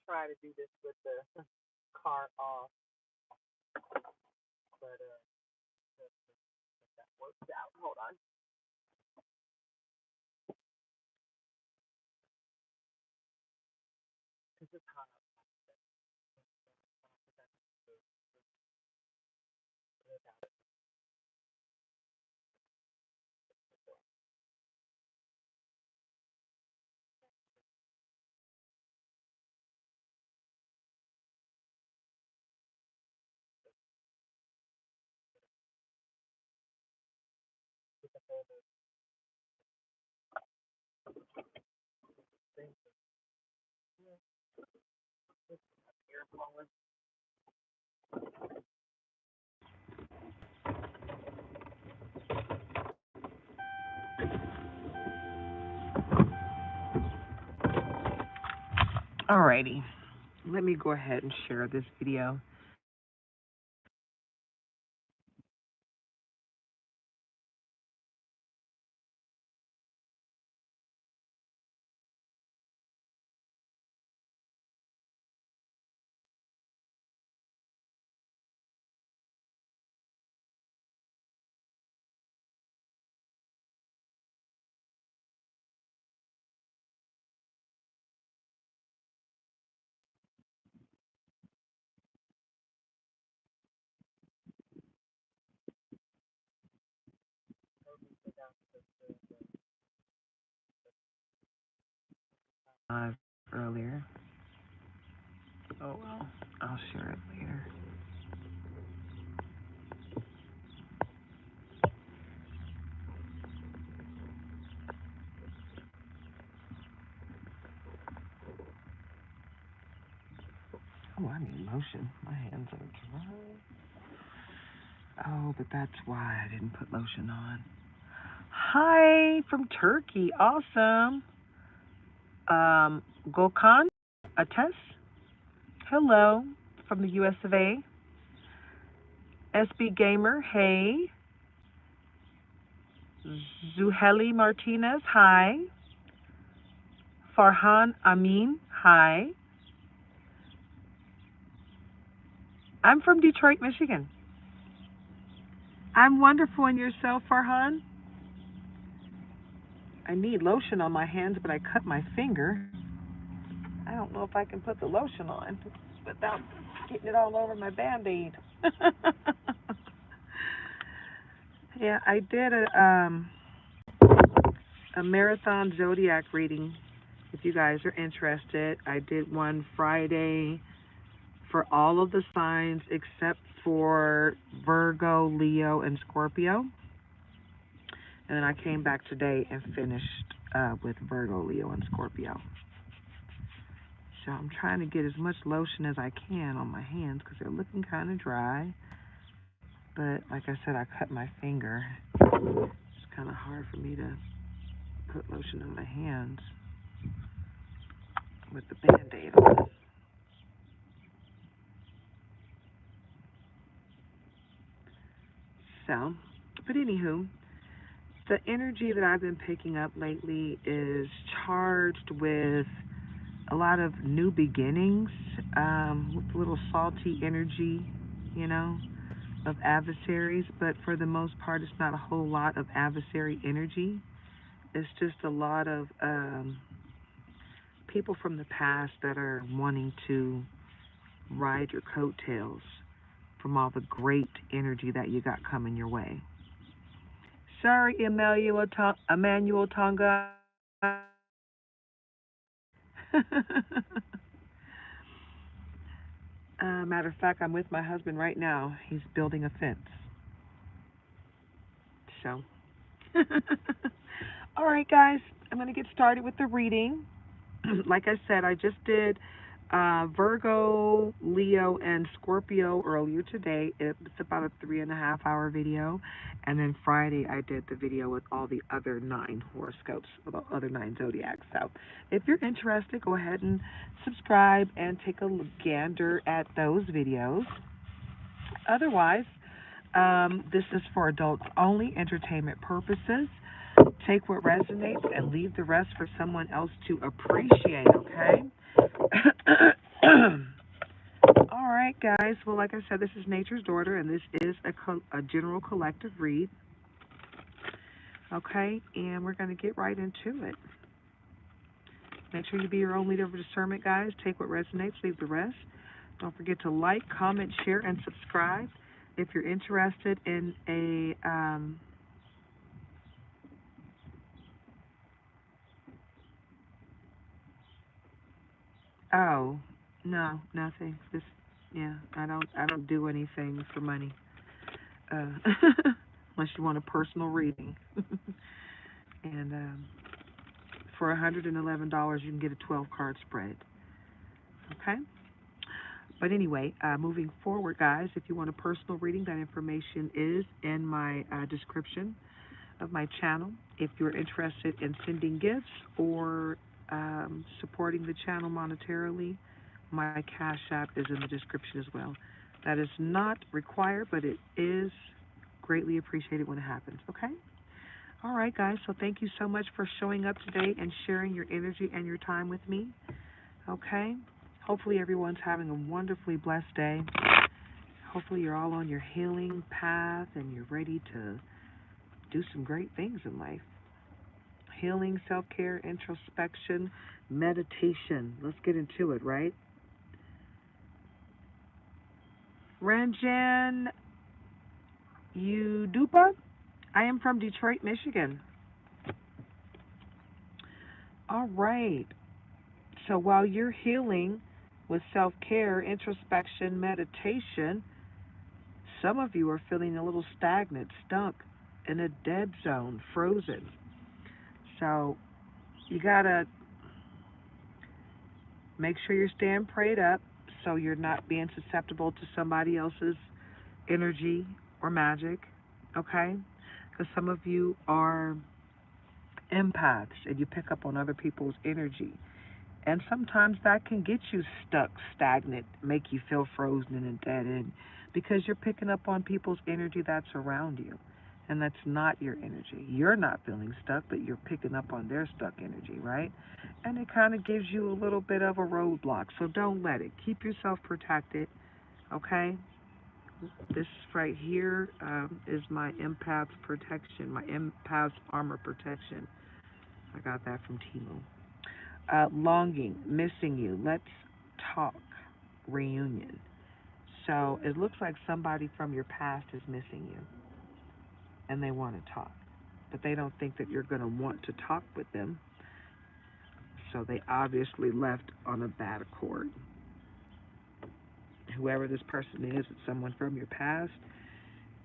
try to do this with the car off, but that works out. Hold on. Because it's hot. Air blowing. Alrighty, let me go ahead and share this video. Earlier. Oh well, I'll share it later. Oh, I need lotion. My hands are dry. Oh, but that's why I didn't put lotion on. Hi from Turkey. Awesome. Gokhan, Ates. Hello from the US of A. SB Gamer. Hey. Zuheli Martinez. Hi. Farhan Amin. Hi. I'm from Detroit, Michigan. I'm wonderful, and yourself, Farhan? I need lotion on my hands, but I cut my finger. I don't know if I can put the lotion on without getting it all over my Band-Aid. Yeah, I did a marathon zodiac reading. If you guys are interested, I did one Friday for all of the signs except for Virgo, Leo, and Scorpio. And then I came back today and finished with Virgo, Leo, and Scorpio. So I'm trying to get as much lotion as I can on my hands because they're looking kind of dry. But like I said, I cut my finger. It's kind of hard for me to put lotion on my hands with the Band-Aid on. So, but anywho, the energy that I've been picking up lately is charged with a lot of new beginnings, with a little salty energy, you know, of adversaries, but for the most part, it's not a whole lot of adversary energy. It's just a lot of people from the past that are wanting to ride your coattails from all the great energy that you got coming your way. Sorry, Emmanuel Tonga. Matter of fact, I'm with my husband right now. He's building a fence. So, all right, guys, I'm going to get started with the reading. Like I said, I just did Virgo, Leo, and Scorpio earlier today. It's about a 3.5 hour video. And then Friday, I did the video with all the other 9 horoscopes, with the other 9 zodiacs. So if you're interested, go ahead and subscribe and take a gander at those videos. Otherwise, this is for adults only, entertainment purposes. Take what resonates and leave the rest for someone else to appreciate, okay? All right, guys. Well, like I said, this is Nature's Daughter, and this is a general collective read. Okay, and we're going to get right into it. Make sure you be your own leader of discernment, guys. Take what resonates, leave the rest. Don't forget to like, comment, share, and subscribe. If you're interested in oh, no, nothing. This, yeah, I don't do anything for money. Uh, unless you want a personal reading. And for $111, you can get a 12-card spread. Okay? But anyway, moving forward, guys, if you want a personal reading, that information is in my description of my channel. If you're interested in sending gifts or supporting the channel monetarily, my Cash App is in the description as well. That is not required, but it is greatly appreciated when it happens, okay? All right, guys, so thank you so much for showing up today and sharing your energy and your time with me, okay? Hopefully everyone's having a wonderfully blessed day. Hopefully you're all on your healing path and you're ready to do some great things in life. Healing, self-care, introspection, meditation. Let's get into it, right? Ranjan Udupa, I am from Detroit, Michigan. All right. So while you're healing with self-care, introspection, meditation, some of you are feeling a little stagnant, stuck in a dead zone, frozen. So you got to make sure you're staying prayed up so you're not being susceptible to somebody else's energy or magic, okay? Because some of you are empaths and you pick up on other people's energy. And sometimes that can get you stuck, stagnant, make you feel frozen in a dead end because you're picking up on people's energy that's around you. And that's not your energy. You're not feeling stuck, but you're picking up on their stuck energy, right? And it kind of gives you a little bit of a roadblock. So don't let it. Keep yourself protected, okay? This right here is my empath's protection, my empath's armor protection. I got that from Timo. Longing, missing you, let's talk, reunion. So it looks like somebody from your past is missing you and they want to talk, but they don't think that you're going to want to talk with them. So they obviously left on a bad accord. Whoever this person is, it's someone from your past,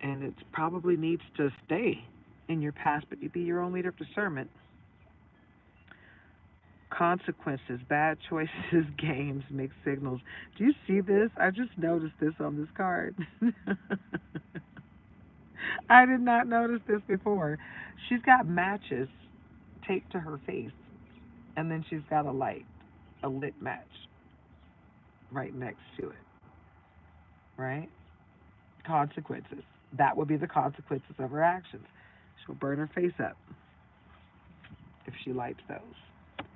and it probably needs to stay in your past, but you be your own leader of discernment. Consequences, bad choices, games, mixed signals. Do you see this? I just noticed this on this card. I did not notice this before. She's got matches taped to her face, and then she's got a lit match right next to it, right? Consequences. That would be the consequences of her actions. She'll burn her face up if she lights those.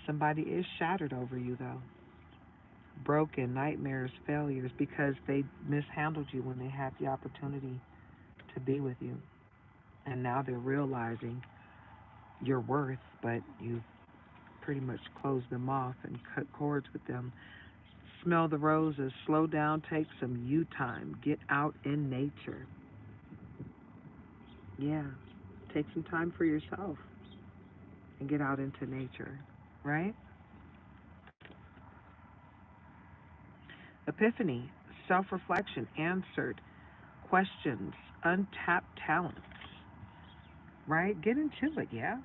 Somebody is shattered over you, though. Broken, nightmares, failures, because they mishandled you when they had the opportunity to be with you. And now they're realizing your worth, but you've pretty much closed them off and cut cords with them. Smell the roses, slow down, take some you time, get out in nature. Yeah, take some time for yourself and get out into nature, right? Epiphany, self-reflection, answered questions, untapped talents, right? Get into it, yeah?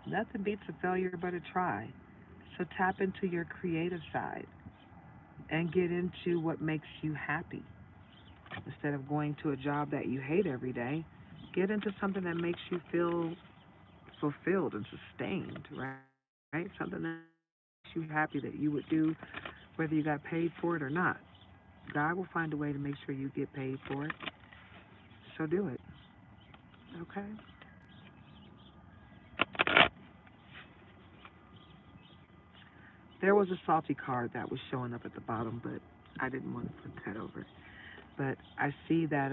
Nothing beats a failure but a try. So tap into your creative side and get into what makes you happy. Instead of going to a job that you hate every day, get into something that makes you feel fulfilled and sustained, right? Something that makes you happy that you would do whether you got paid for it or not. God will find a way to make sure you get paid for it. So do it. Okay? There was a salty card that was showing up at the bottom, but I didn't want to flip that over. But I see that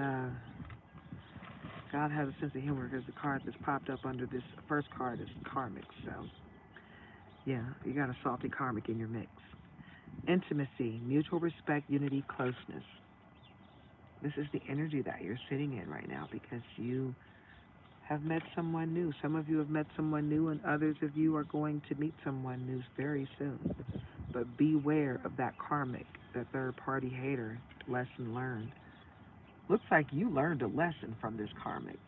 God has a sense of humor because the card that's popped up under this first card is karmic. So, yeah, you got a salty karmic in your mix. Intimacy, mutual respect, unity, closeness. This is the energy that you're sitting in right now because you have met someone new. Some of you have met someone new, and others of you are going to meet someone new very soon. But beware of that karmic, the third party hater. Lesson learned. Looks like you learned a lesson from this karmic,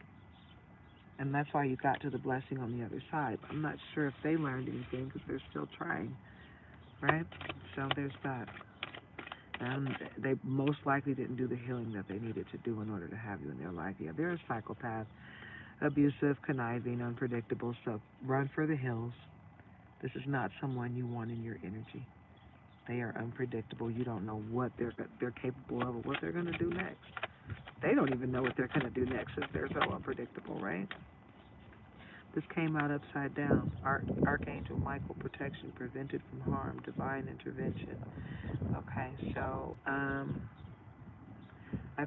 and that's why you got to the blessing on the other side. I'm not sure if they learned anything because they're still trying, right? So there's that. They most likely didn't do the healing that they needed to do in order to have you in their life. Yeah, they're a psychopath, abusive, conniving, unpredictable. So run for the hills. This is not someone you want in your energy. They are unpredictable. You don't know what they're capable of or what they're going to do next. They don't even know what they're going to do next if they're so unpredictable, right? This came out upside down. Archangel Michael, protection, prevented from harm, divine intervention. Okay, so I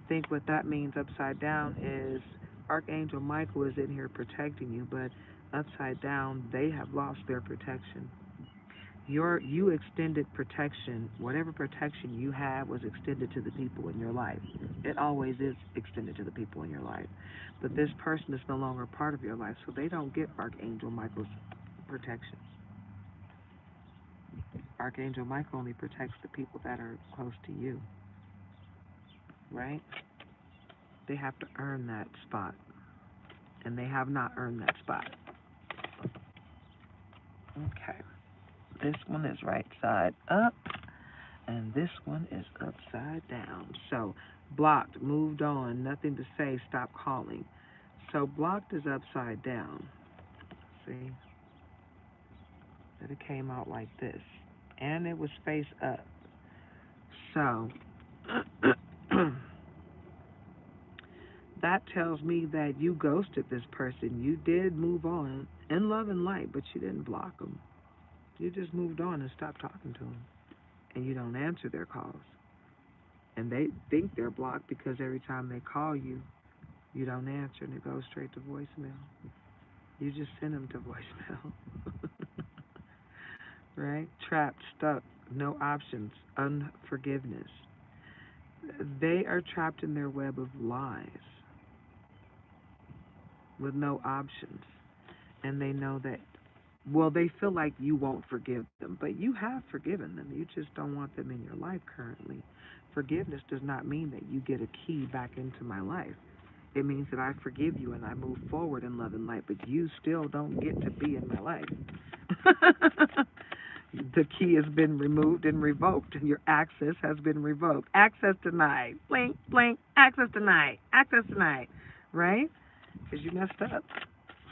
think what that means upside down is Archangel Michael is in here protecting you, but upside down, they have lost their protection. You extended protection. Whatever protection you have was extended to the people in your life. It always is extended to the people in your life. But this person is no longer part of your life, so they don't get Archangel Michael's protection. Archangel Michael only protects the people that are close to you, right? They have to earn that spot, and they have not earned that spot. Okay. This one is right side up, and this one is upside down. So blocked, moved on, nothing to say, stop calling. So blocked is upside down. See? That it came out like this. And it was face up. So that tells me that you ghosted this person. You did move on in love and light, but you didn't block them. You just moved on and stopped talking to them. And you don't answer their calls. And they think they're blocked because every time they call you, you don't answer and it goes straight to voicemail. You just send them to voicemail. Right? Trapped, stuck, no options, unforgiveness. They are trapped in their web of lies with no options. And they know that, well, they feel like you won't forgive them, but you have forgiven them. You just don't want them in your life currently. Forgiveness does not mean that you get a key back into my life. It means that I forgive you and I move forward in love and light, but you still don't get to be in my life. The key has been removed and revoked, and your access has been revoked. Access denied. Blink, blink. Access denied. Access denied. Right? Because you messed up.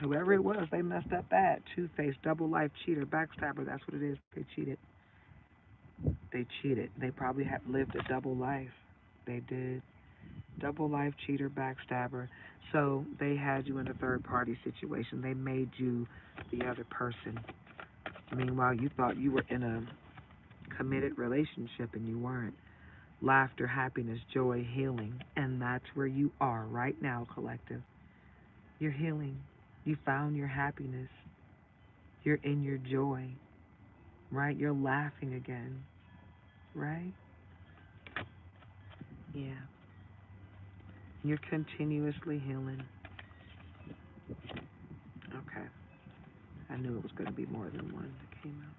Whoever it was, they messed up bad. Two-faced, double life, cheater, backstabber. That's what it is. They cheated. They cheated. They probably have lived a double life. They did. Double life, cheater, backstabber. So they had you in a third party situation. They made you the other person. Meanwhile, you thought you were in a committed relationship and you weren't. Laughter, happiness, joy, healing. And that's where you are right now, collective. You're healing. You found your happiness. You're in your joy, right? You're laughing again, right? Yeah. You're continuously healing. Okay. I knew it was going to be more than one that came out.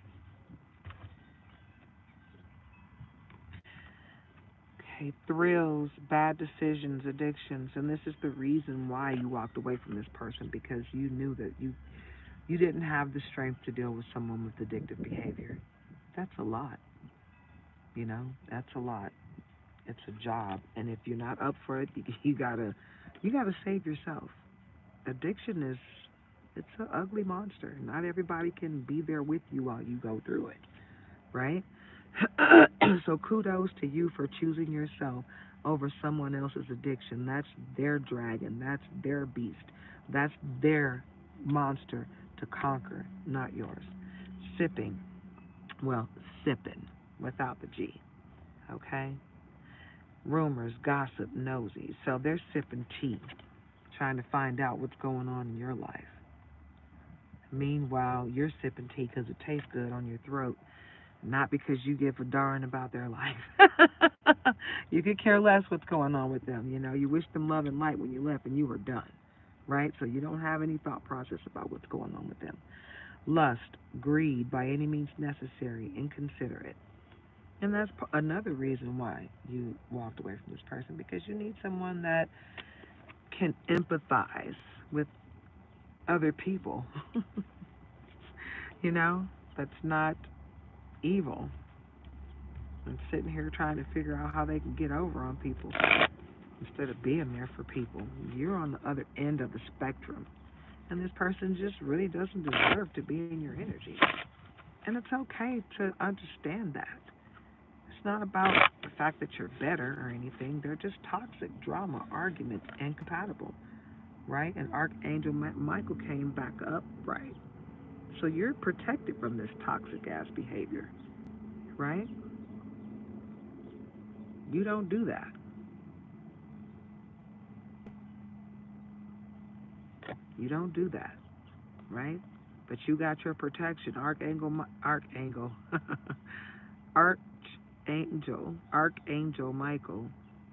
Okay, thrills, bad decisions, addictions, and this is the reason why you walked away from this person because you knew that you didn't have the strength to deal with someone with addictive behavior. That's a lot, you know. That's a lot. It's a job, and if you're not up for it, you gotta save yourself. Addiction is it's an ugly monster. Not everybody can be there with you while you go through it, right? So kudos to you for choosing yourself over someone else's addiction. That's their dragon. That's their beast. That's their monster to conquer, not yours. Sipping. Well, sipping without the G, okay? Rumors, gossip, nosy. So they're sipping tea, trying to find out what's going on in your life. Meanwhile, you're sipping tea because it tastes good on your throat, not because you give a darn about their life. You could care less what's going on with them. You wish them love and light when you left and you were done, right? So you don't have any thought process about what's going on with them. Lust, greed, by any means necessary, inconsiderate. And that's another reason why you walked away from this person, because you need someone that can empathize with other people, you know, that's not evil and sitting here trying to figure out how they can get over on people instead of being there for people. You're on the other end of the spectrum, and this person just really doesn't deserve to be in your energy. And it's okay to understand that. It's not about the fact that you're better or anything. They're just toxic, drama, arguments, incompatible, right? And Archangel Michael came back up, right? So you're protected from this toxic ass behavior, right? You don't do that. You don't do that, right? But you got your protection, Archangel Michael.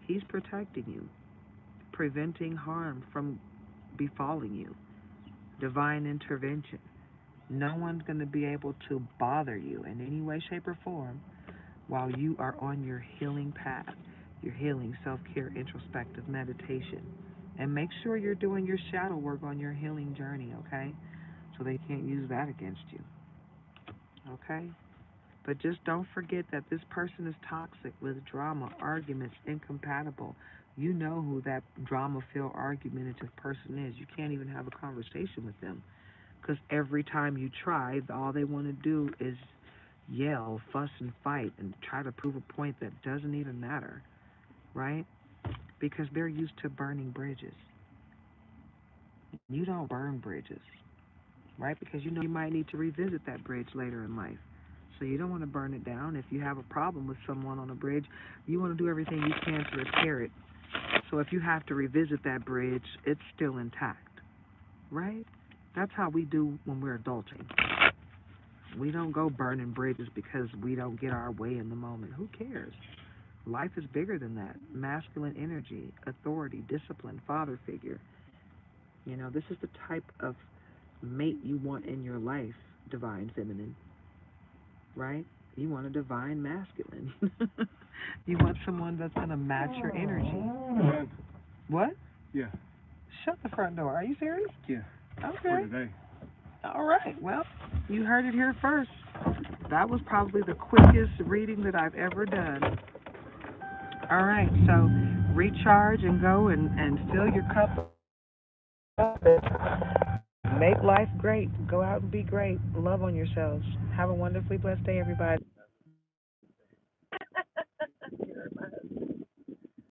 He's protecting you, preventing harm from befalling you. Divine intervention. No one's going to be able to bother you in any way, shape, or form while you are on your healing path, your healing self care, introspective meditation. And make sure you're doing your shadow work on your healing journey, okay? So they can't use that against you, okay? But just don't forget that this person is toxic with drama, arguments, incompatible. You know who that drama filled, argumentative person is. You can't even have a conversation with them because every time you try, all they want to do is yell, fuss, and fight and try to prove a point that doesn't even matter, right? Because they're used to burning bridges. You don't burn bridges, right? Because you know you might need to revisit that bridge later in life. So you don't want to burn it down. If you have a problem with someone on a bridge, you want to do everything you can to repair it. So if you have to revisit that bridge, it's still intact, right? That's how we do when we're adulting. We don't go burning bridges because we don't get our way in the moment. Who cares? Life is bigger than that. Masculine energy, authority, discipline, father figure. This is the type of mate you want in your life, divine feminine, right? You want a divine masculine. You want someone that's going to match your energy. What? Yeah. Shut the front door. Are you serious? Yeah. Okay. For today. All right. Well, you heard it here first. That was probably the quickest reading that I've ever done. All right. So recharge and go and fill your cup up. Make life great. Go out and be great. Love on yourselves. Have a wonderfully blessed day, everybody.